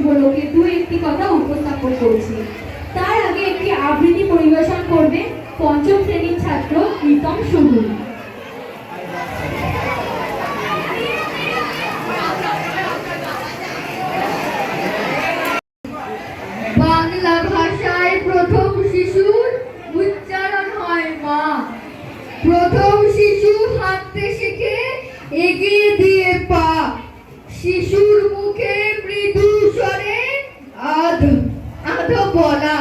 উপলক্ষে দু একটি কথা উপস্থাপন করছি। তার আগে একটি আবৃত্তি পরিবেশন করবে পঞ্চম শ্রেণীর ছাত্র প্রীতম শুরু। বাংলা ভাষায় প্রথম শিশুর উচ্চারণ হয় মা। প্রথম শিশু হাঁটতে শিখে এগিয়ে দিয়ে পা। শিশুর মুখে মৃদু স্বরে আধ আধো বলা।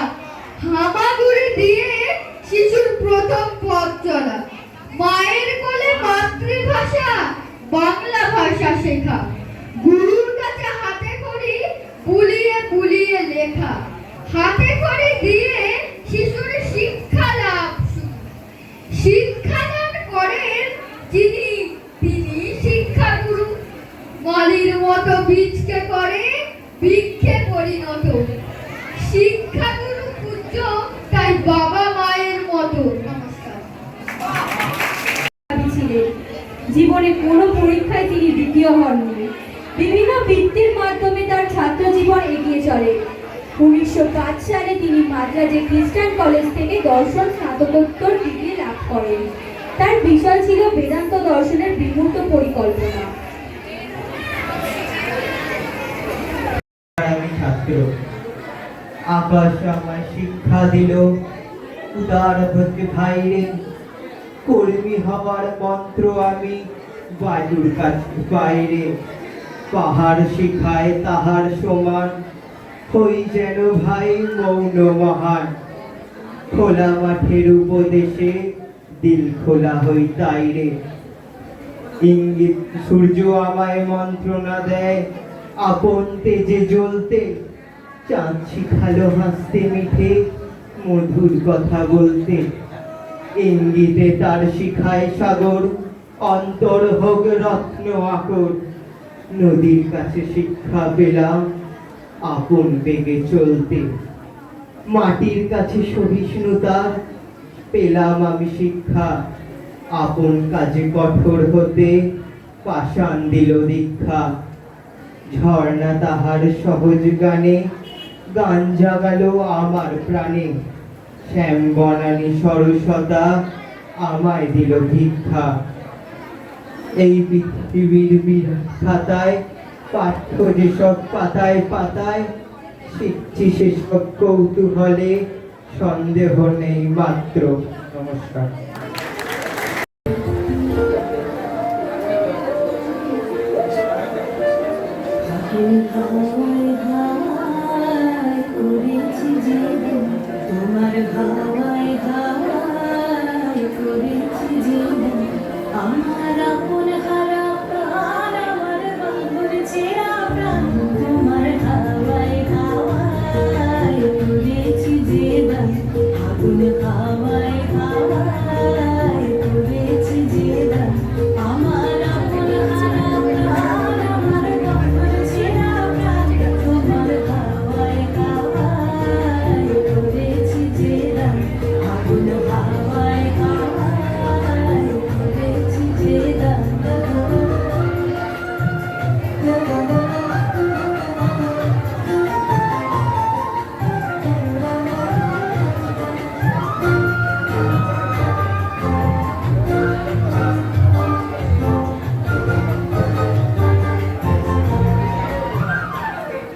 হামাগুড়ি দিয়ে শিশুর প্রথম পথ চলা। মায়ের কোলে মাতৃভাষা বাংলা ভাষা শেখা। গুরুর কাছে হাতে খড়ি বুলিয়ে বুলিয়ে লেখা। হাতে খড়ি দিয়ে শিশুর শিক্ষা লাভ। শিক্ষা দান করেন যিনি তিনি শিক্ষাগুরু। মালির মতো বীজকে করে বৃক্ষে পরিণত। শিক্ষাগুরু পূজ্য তাই বাবা মায়ের মতো। নমস্কার। জীবনে কোনো পরীক্ষায় তিনি দ্বিতীয় হননি। বিভিন্ন বৃত্তির মাধ্যমে তার ছাত্র জীবন এগিয়ে চলে। 1905 সালে তিনি মাদ্রাজে খ্রিস্টান কলেজ থেকে দর্শন স্নাতকোত্তর ডিগ্রি লাভ করেন। তার বিষয় ছিল বেদান্ত দর্শনের বিমূর্ত পরিকল্পনা। আমি ছাত্র, আকাশ আমায় শিক্ষা দিল উদার হতে ভাইরে। কর্মী হবার মন্ত্র আমি বায়ুর কাছে বাইরে। পাহাড় শিখায় তাহার সমান, হই যেন ভাই মৌন মহান। খোলা মাঠের উপদেশে দিল খোলা হই তাইরে। ইঙ্গিত সূর্য আমায় মন্ত্রণা দেয় আপন তেজে জ্বলতে। চাঁদ শিখালো হাসতে মিঠে মধুর কথা বলতে। ইঙ্গিতে তার শিখায় সাগর অন্তর হোক রত্ন আকর। নদীর কাছে শিক্ষা পেলাম আপন বেগে চলতে। মাটির কাছে সহিষ্ণুতা পেলাম আমি শিক্ষা। আপন কাজে কঠোর হতে পাষাণ দিল দীক্ষা। ঝর্ণা তাহার সহজ গানে গান জাগালো আমার প্রাণে। শ্যাম বনানী সরসতা আমায় দিল ভিক্ষা। এই পৃথিবীর খাতায় পাঠ্য যেসব পাতায় পাতায় শিখছি সেসব কৌতূহলে সন্দেহ নেই মাত্র। নমস্কার। তোমার হাওয়ায় হাওয়ায় করেছি জীবন। আমার আপন হারা প্রাণ আমার বন্ধুর চেরা প্রাণ। তোমার হাওয়ায় হাওয়ায় করেছি জীবন। আগুন হাওয়ায় হাওয়ায় করেছি জীবন। আমার আপন হারা প্রাণ আমার বন্ধুর চেরা প্রাণ। তোমার হাওয়ায় হাওয়ায় করেছি জীবন। আগুন হাওয়ায় হাওয়ায় করেছি জীবন।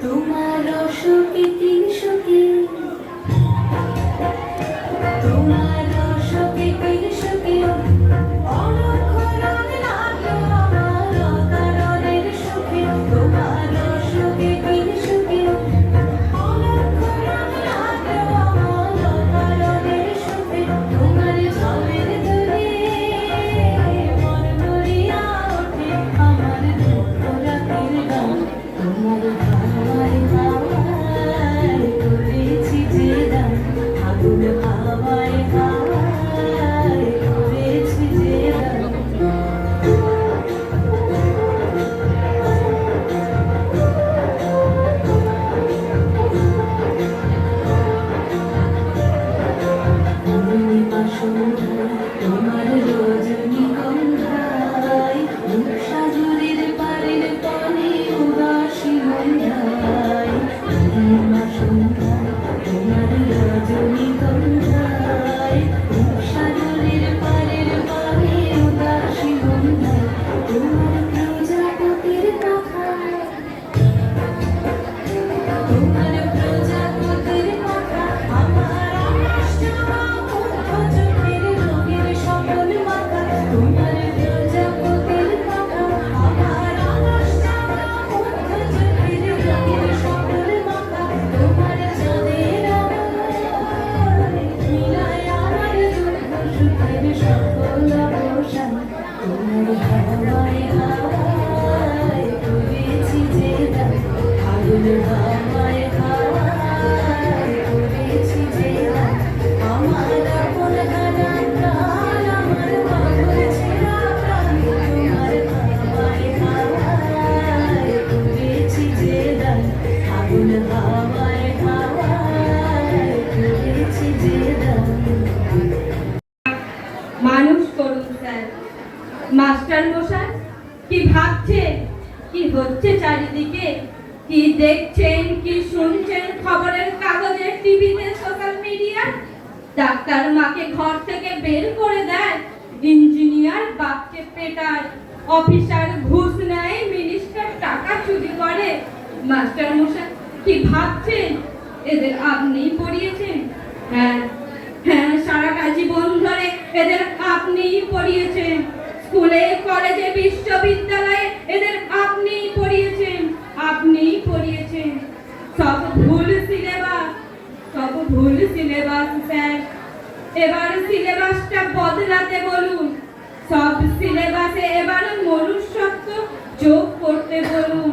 তোমার অসুখে তিন সুখে, তোমার অসুখে তিন সুখে অনক্ষরণ লাগলো আমার অকারণের সুখে। তোমার অসুখে তিন সুখে অনক্ষরণ লাগলো আমার অকারণের সুখে। তোমার ঝড়ের দূরে মন ভরিয়া ওঠে আমার দুঃখ রাতের গান। তোমার হাওয়ায় হাওয়ায় করেছি যে দান। আগুন হাওয়ায় হাওয়ায় করেছি যে দান। পূর্ণিমা সন্ধ্যায় তোমার রজনীগন্ধায় সাজুরের পারের পানে উদাসী মন্ধায়। মাস্টার মশাই কি ভাবছেন, কি হচ্ছে চারিদিকে, কি দেখছেন, কি শুনছেন খবরের কাগজে, টিভিতে, সোশ্যাল মিডিয়া? ডাক্তার মাকে ঘর থেকে বের করে দেয়, ইঞ্জিনিয়ার বাপকে পেটায়, অফিসার ঘুষ নেয়, মিনিস্টার টাকা চুরি করে। মাস্টার মশাই কি ভাবছেন এদের আপনিই পড়িয়েছেন? হ্যাঁ হ্যাঁ, সারাটা জীবন ধরে এদের আপনিই পড়িয়েছেন। স্কুলে, কলেজে, বিশ্ববিদ্যালয়ে এদের আপনিই পড়িয়েছেন, আপনিই পড়িয়েছেন। সব ভুল সিলেবাস, সব ভুল সিলেবাস স্যার। এবার সিলেবাসটা বদলাতে বলুন। সব সিলেবাসে এবার মনুষ্যত্ব যোগ করতে বলুন।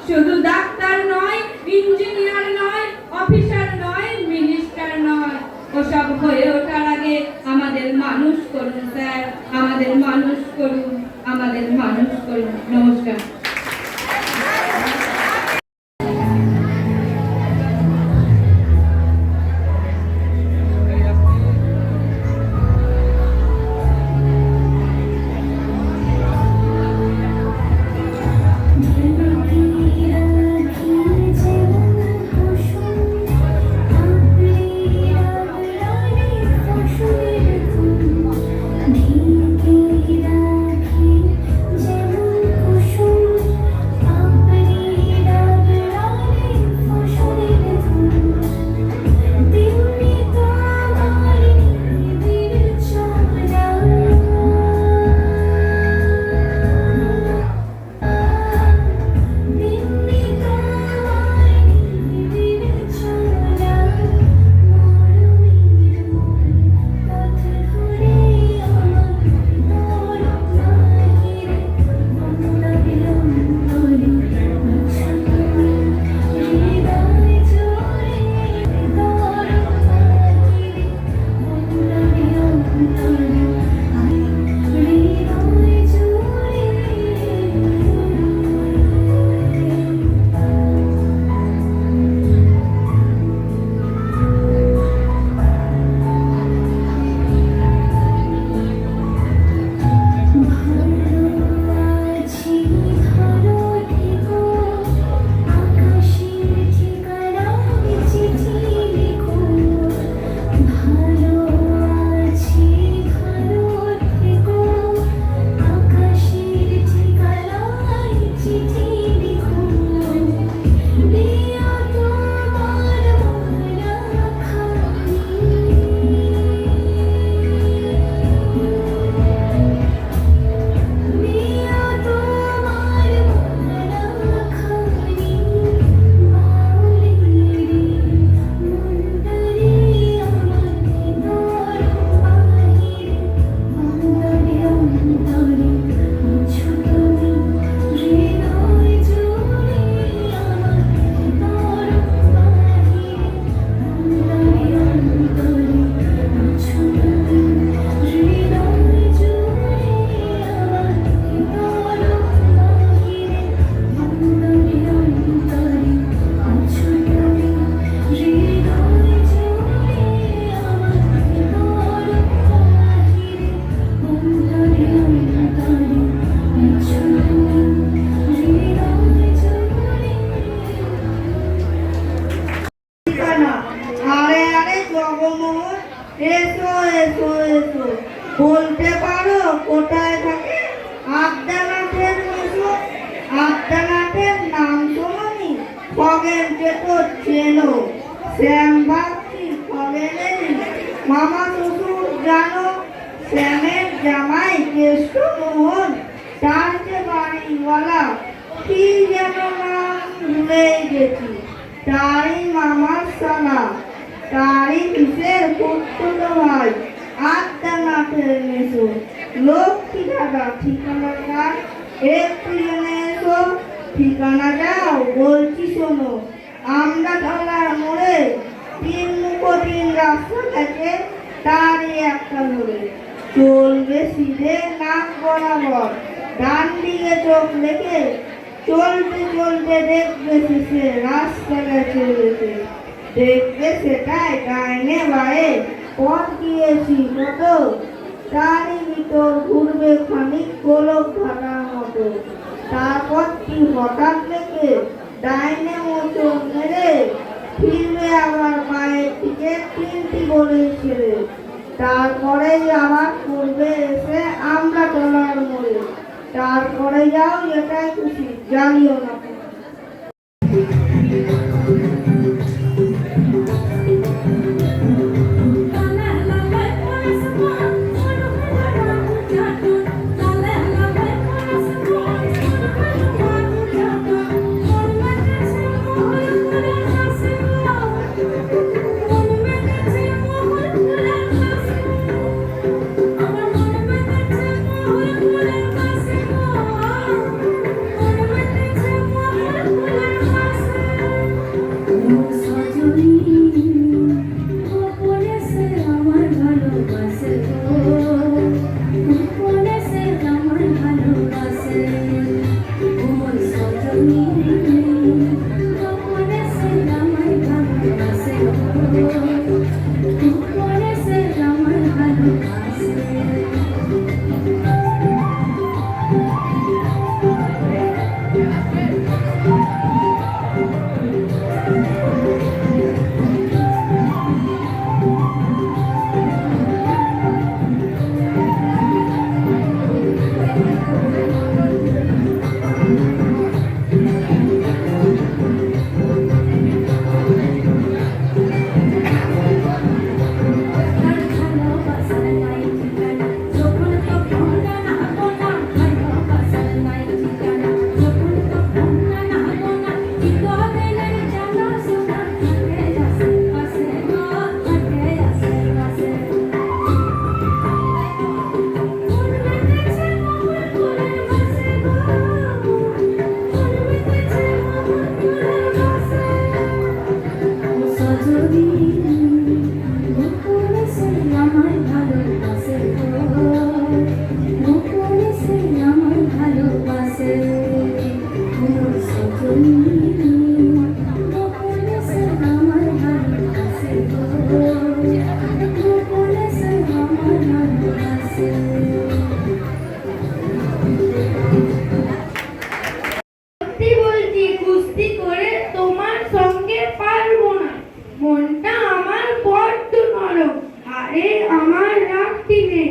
শুধু ডাক্তার নয়, ইঞ্জিনিয়ার নয়, অফিসার নয়, মিনিস্টার নয়, ওসব হয়ে ওঠার আগে আমাদের মানুষ করুন স্যার, আমাদের মানুষ করুন, আমাদের মানুষ করুন। নমস্কার। বলতে পারো কোথায় থাকে আদ্যানাথের মিশু? আদ্যানাথের নাম শোনি? খগেনকে তো চেনো, শ্যাম ভাবছি খগেনের মামা শ্বশুর জানো? শ্যামের জামাই কেষ্টমোহন, তার যে বাড়িওয়ালা কি যেন নাম ভুলেই গেছি, তারই মামার সালা, তারই পিসের পুত্র ভাই আদ্যানাথের মেসো। লক্ষ্মী দাদা ঠিকানা কার? একটু জেনে এসো, ঠিকানা যাও বলছি শোনো। আমরা তলার মোড়ে 3 মুখো 3 রাস্তা থেকে, তারই একটা ধরে চলবে সিধে নাক বরাবর, ডান দিকে চোখ রেখে চলতে চলতে দেখবে শেষে রাস্তা গেছে বেঁচে। দেখবে সেটাই ডাইনে বায়ে পথ গিয়েছি কত, তারই ভিতর ঘুরবে খানিক গোলক ভাটার মতো। তারপর কি হঠাৎ থেকে ডাইনে মোচন মেরে ফিরবে আবার মায়ের দিকে তিনটি বলে ছেড়ে। তারপরেই আবার করবে এসে আমরা টলার মোড়ে। তারপরে যাও এটাই খুশি, জানিও না। সত্যি বলছি, কুস্তি করে তোমার সঙ্গে পারবো না। মনটা আমার বড্ড নরম, আরে আমার রাখতি নেই।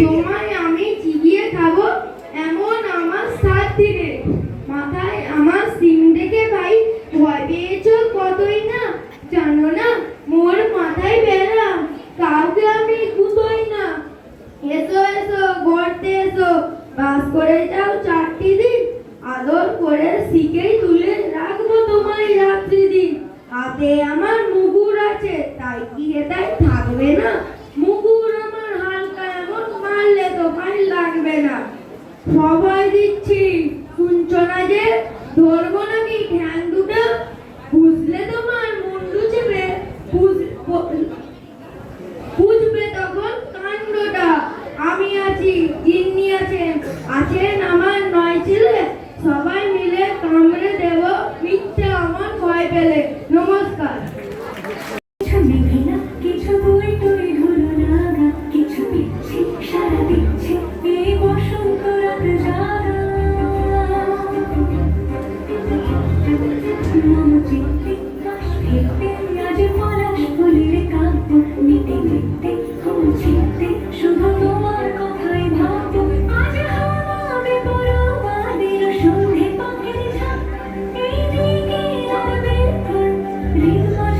তোমায় আমি চিবিয়ে খাবো এমন আমার সাথী নেই। মাথায় আমার সিং দেখে ভাই ভয় পেয়েছো কতই না, জানো না মোর মাথায় বেড়া, কাউকে আমি গুতোই না। এসো এসো গড়তে এসো, বাস করে যাও 4টি দিন, আদর করে শিখেই তুলে রাখবো তোমায় রাত্রি দিন। হাতে আমার মুগুর আছে, তাই কি এটাই থাকবে না? মুগুর আমার হালকা, এমন মারলে তোমায় লাগবে না। সবাই দিচ্ছি, শুনছো না যে? ধরবো নাকি ঠ্যাং দুটো? বুঝলে তোমার মুন্ডু চেপে বুঝবে তখন কাণ্ডটা। আমি আছি, জিন্নি আছেন, আছেন আমার 9 ছেলে, সবাই মিলে কামড়ে দেব মিথ্যে আমার ভয় পেলে। নমস্কার। কিছু মেঘনা কিছু বই টই হলো নাগা, কিছু পিচ্ছি সারা দিচ্ছে এই বসন্ত রাত জাগা। মম চিত্তে বাষ্পীতে আজ পলাশ ফুলের কাব্য, নিতে নিতে চিত্তে শুধু তোমার কথাই ভাবো। আজ হবে পরবাদের সন্ধে পাখির ঝাঁক, এই দিকে আর বের হৃদয়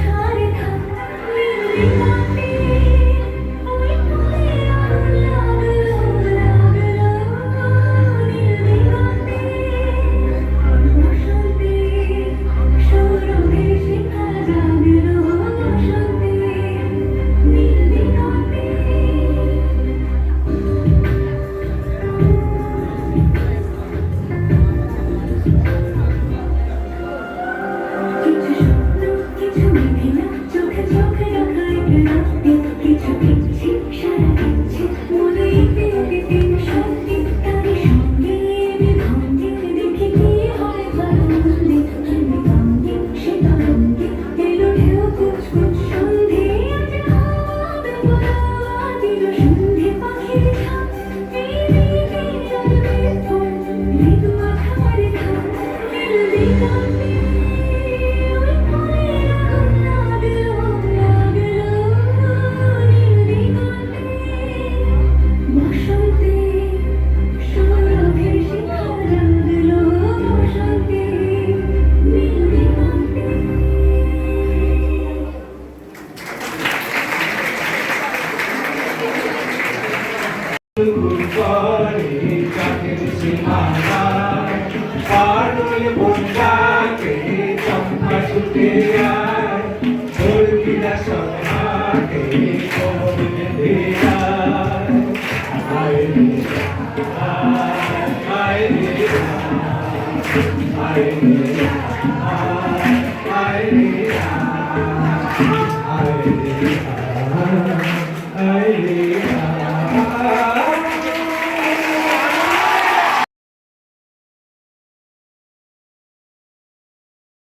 পারে